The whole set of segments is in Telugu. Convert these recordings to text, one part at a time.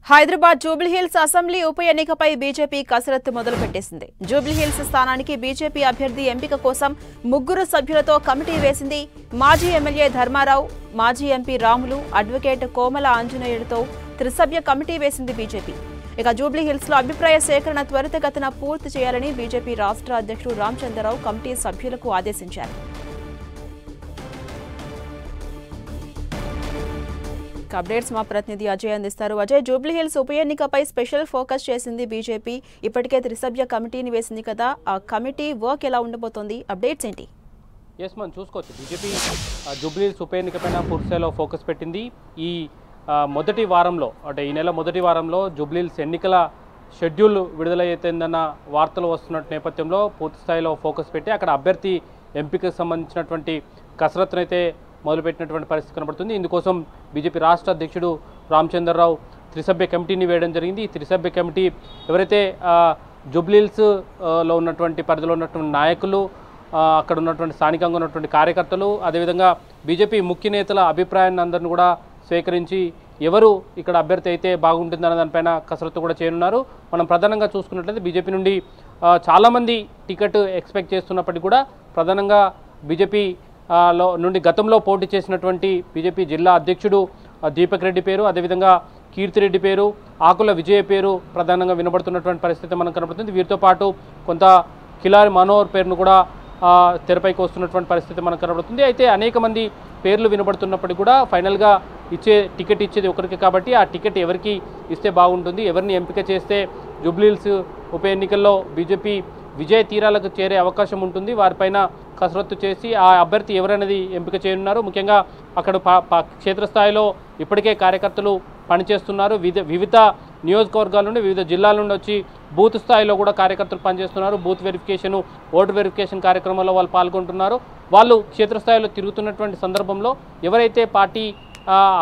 హైదరాబాద్ జూబ్లీహిల్స్ అసెంబ్లీ ఉప ఎన్నికపై బీజేపీ కసరత్తు మొదలుపెట్టేసింది. జూబ్లీహిల్స్ స్థానానికి బీజేపీ అభ్యర్థి ఎంపిక కోసం 3 సభ్యులతో కమిటీ వేసింది. మాజీ ఎమ్మెల్యే ధర్మారావు, మాజీ ఎంపీ రాములు, అడ్వకేట్ కోమల ఆంజనేయులతో త్రిసభ్య కమిటీ వేసింది బీజేపీ. ఇక జూబ్లీహిల్స్ లో అభిప్రాయ సేకరణ త్వరితగతిన పూర్తి చేయాలని బీజేపీ రాష్ట్ర అధ్యక్షుడు రామచంద్రరావు కమిటీ సభ్యులకు ఆదేశించారు. అప్డేట్స్ మా ప్రతినిధి అజయ్ అందిస్తారు. అజయ్, జూబ్లీహిల్స్ ఉప ఎన్నికపై స్పెషల్ ఫోకస్ చేసింది బీజేపీ. ఇప్పటికే త్రిసభ్య కమిటీని వేసింది కదా, ఆ కమిటీ వర్క్ ఎలా ఉండబోతోంది? అప్డేట్స్ ఏంటి? మనం చూసుకోవచ్చు, బీజేపీ జూబ్లీహిల్స్ ఉప ఎన్నికపైన పూర్తిస్థాయిలో ఫోకస్ పెట్టింది. ఈ మొదటి వారంలో, అంటే ఈ నెల మొదటి వారంలో జూబ్లీహిల్స్ ఎన్నికల షెడ్యూల్ విడుదలయ్యేందన్న వార్తలు వస్తున్న నేపథ్యంలో పూర్తిస్థాయిలో ఫోకస్ పెట్టి అక్కడ అభ్యర్థి ఎంపికకు సంబంధించినటువంటి కసరత్తును అయితే మొదలుపెట్టినటువంటి పరిస్థితి కనబడుతుంది. ఇందుకోసం బీజేపీ రాష్ట్ర అధ్యక్షుడు రామచంద్రరావు త్రిసభ్య కమిటీని వేయడం జరిగింది. ఈ త్రిసభ్య కమిటీ ఎవరైతే జూబ్లీహిల్స్లో ఉన్నటువంటి పరిధిలో ఉన్నటువంటి నాయకులు, అక్కడ ఉన్నటువంటి స్థానికంగా ఉన్నటువంటి కార్యకర్తలు, అదేవిధంగా బీజేపీ ముఖ్య నేతల అభిప్రాయాన్ని అందరిని కూడా స్వీకరించి ఎవరు ఇక్కడ అభ్యర్థి అయితే బాగుంటుందన్న దానిపైన కసరత్తు కూడా చేయనున్నారు. మనం ప్రధానంగా చూసుకున్నట్లయితే బీజేపీ నుండి చాలామంది టికెట్ ఎక్స్పెక్ట్ చేస్తున్నప్పటికీ కూడా ప్రధానంగా బీజేపీ నుండి గతంలో పోటీ చేసినటువంటి బీజేపీ జిల్లా అధ్యక్షుడు దీపక్ రెడ్డి పేరు, అదేవిధంగా కీర్తిరెడ్డి పేరు, ఆకుల విజయ పేరు ప్రధానంగా వినబడుతున్నటువంటి పరిస్థితి మనకు కనబడుతుంది. వీరితో పాటు కొంత కిలారి మనోహర్ పేరును కూడా తెరపైకి వస్తున్నటువంటి పరిస్థితి మనకు కనబడుతుంది. అయితే అనేక మంది పేర్లు వినబడుతున్నప్పటికీ కూడా ఫైనల్గా టికెట్ ఇచ్చేది ఒకరికి కాబట్టి ఆ టికెట్ ఎవరికి ఇస్తే బాగుంటుంది, ఎవరిని ఎంపిక చేస్తే జూబ్లీహిల్స్ ఉప ఎన్నికల్లో బీజేపీ విజయ తీరాలకు చేరే అవకాశం ఉంటుంది, వారిపైన కసరత్తు చేసి ఆ అభ్యర్థి ఎవరనేది ఎంపిక చేయనున్నారు. ముఖ్యంగా అక్కడ క్షేత్రస్థాయిలో ఇప్పటికే కార్యకర్తలు పనిచేస్తున్నారు. వివిధ నియోజకవర్గాల నుండి, వివిధ జిల్లాల నుండి వచ్చి బూత్ స్థాయిలో కూడా కార్యకర్తలు పనిచేస్తున్నారు. బూత్ వెరిఫికేషన్, ఓటు వెరిఫికేషన్ కార్యక్రమంలో వాళ్ళు పాల్గొంటున్నారు. వాళ్ళు క్షేత్రస్థాయిలో తిరుగుతున్నటువంటి సందర్భంలో ఎవరైతే పార్టీ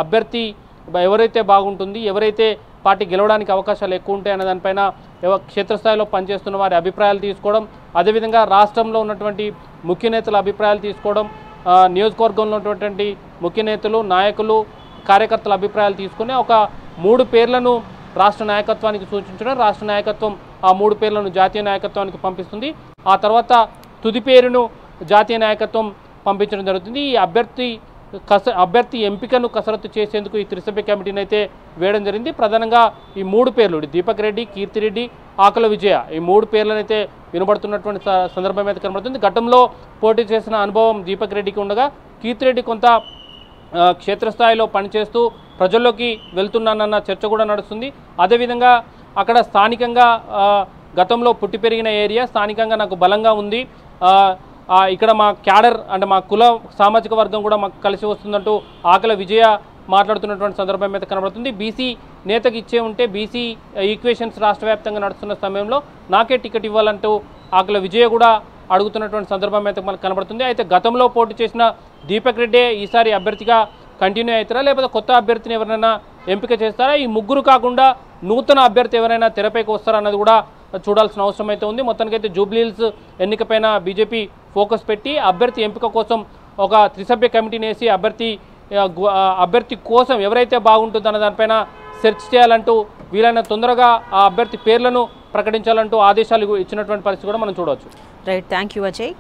అభ్యర్థి ఎవరైతే బాగుంటుంది, ఎవరైతే పార్టీ గెలవడానికి అవకాశాలు ఎక్కువ ఉంటాయి అన్న దానిపైన క్షేత్రస్థాయిలో పనిచేస్తున్న వారి అభిప్రాయాలు తీసుకోవడం, అదేవిధంగా రాష్ట్రంలో ఉన్నటువంటి ముఖ్య నేతల అభిప్రాయాలు తీసుకోవడం, నియోజకవర్గంలో ఉన్నటువంటి ముఖ్య నేతలు, నాయకులు, కార్యకర్తల అభిప్రాయాలు తీసుకుని ఒక 3 పేర్లను రాష్ట్ర నాయకత్వానికి సూచించడం, రాష్ట్ర నాయకత్వం ఆ 3 పేర్లను జాతీయ నాయకత్వానికి పంపిస్తుంది. ఆ తర్వాత తుది పేరును జాతీయ నాయకత్వం పంపించడం జరుగుతుంది. ఈ అభ్యర్థి ఎంపికను కసరత్తు చేసేందుకు ఈ త్రిసభ్య కమిటీని అయితే వేయడం జరిగింది. ప్రధానంగా ఈ 3 పేర్లు, దీపక్ రెడ్డి, కీర్తిరెడ్డి, ఆకుల విజయ, ఈ 3 పేర్లను అయితే వినబడుతున్నటువంటి సందర్భం అయితే కనబడుతుంది. గతంలో పోటీ చేసిన అనుభవం దీపక్ రెడ్డికి ఉండగా కీర్తిరెడ్డి కొంత క్షేత్రస్థాయిలో పనిచేస్తూ ప్రజల్లోకి వెళ్తున్నానన్న చర్చ కూడా నడుస్తుంది. అదేవిధంగా అక్కడ స్థానికంగా గతంలో పుట్టి పెరిగిన ఏరియా, స్థానికంగా నాకు బలంగా ఉంది, ఇక్కడ మా క్యాడర్ అంటే మా కుల సామాజిక వర్గం కూడా మాకు కలిసి వస్తుందంటూ ఆకుల విజయ మాట్లాడుతున్నటువంటి సందర్భం అయితే కనబడుతుంది. బీసీ నేతకి ఇచ్చే ఉంటే బీసీ ఈక్వేషన్స్ రాష్ట్ర వ్యాప్తంగా నడుస్తున్న సమయంలో నాకే టికెట్ ఇవ్వాలంటూ ఆకుల విజయ కూడా అడుగుతున్నటువంటి సందర్భం అయితే మనకు కనబడుతుంది. అయితే గతంలో పోటీ చేసిన దీపక్ రెడ్డి ఈసారి అభ్యర్థిగా కంటిన్యూ అవుతారా, లేకపోతే కొత్త అభ్యర్థిని ఎవరైనా ఎంపిక చేస్తారా, ఈ 3 కాకుండా నూతన అభ్యర్థి ఎవరైనా తెరపైకి వస్తారా అన్నది కూడా చూడాల్సిన అవసరం అయితే ఉంది. మొత్తానికైతే జూబ్లీహిల్స్ ఎన్నికపైన బీజేపీ ఫోకస్ పెట్టి అభ్యర్థి ఎంపిక కోసం ఒక త్రిసభ్య కమిటీని వేసి అభ్యర్థి కోసం ఎవరైతే బాగుంటుందన్న దానిపైన సెర్చ్ చేయాలంటూ వీలైన తొందరగా ఆ అభ్యర్థి పేర్లను ప్రకటించాలంటూ ఆదేశాలు ఇచ్చినటువంటి పరిస్థితి కూడా మనం చూడవచ్చు. Right, thank you Ajay.